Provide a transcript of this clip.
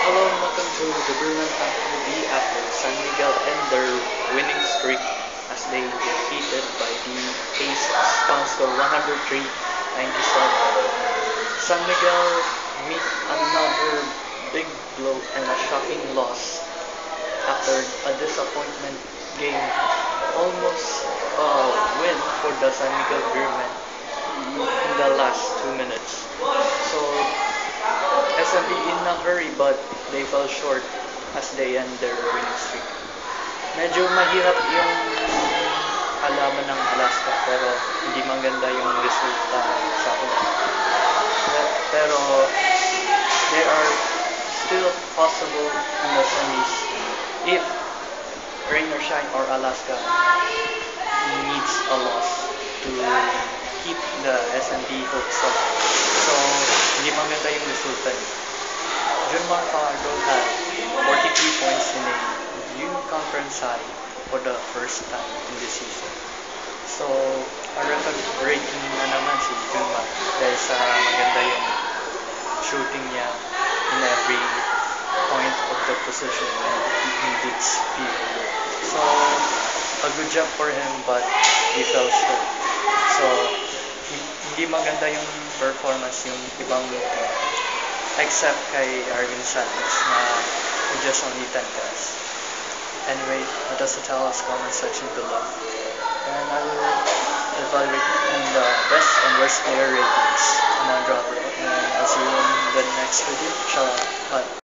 Hello and welcome to the Birmingham TV after San Miguel end their winning streak as they defeated by the Aces. Final score 103-97. San Miguel meet another big blow and a shocking loss after a disappointment game. Almost a win for the San Miguel Beermen in the last 2 minutes. So SMB in a hurry but they fell short as they end their winning streak. Medyo mahirap yung kalaban ng Alaska pero hindi maganda yung resulta sa ulan. Pero there are still possible in the semis if rain or shine or Alaska needs a loss to keep the SMB hopes up. So hindi maganda yung resulta. Junmar Fajardo had 43 points in a new conference high for the first time in this season. So, a record breaking na naman si Junmar dahil sa maganda yung shooting niya in every point of the position and he beats people. So, a good job for him but he fell short. So, hindi maganda yung performance yung ibang team. Except kay Arvin Santos na he just only 10 points. Anyway, let us tell us comment section below. And I will evaluate in the best and worst player ratings. I'm on Dropper and I'll see you in the next video. Ciao. Bye.